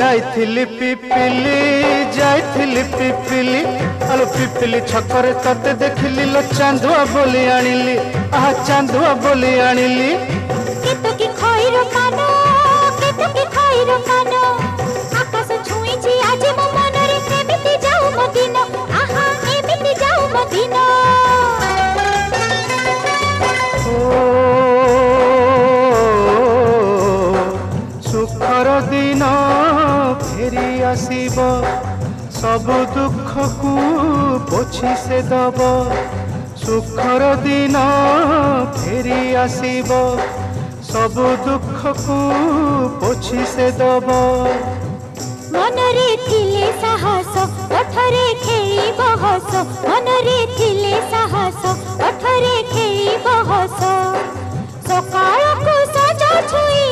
जाइथिली पिपिली जाइथिली पिपिली आलो पिपिली छकरे तते देखिली लो चांदुआ बोली आनिली आहा चांदुआ बोली आनिली केतो की खइरो कानो केतो की खइरो कानो आकाश छुईची आज मो मनरे एमिति जाऊ मदिनो आहा एमिति जाऊ मदिनो सुखर दिन फेरी आसीब सब दुख को पोछि से दब सुखर दिन फेरी आसीब सब दुख को पोछि से दब मनरे थिले साहस ओठरे खेली बहस मनरे थिले साहस ओठरे खेली बहस सकाळ को सजा छुई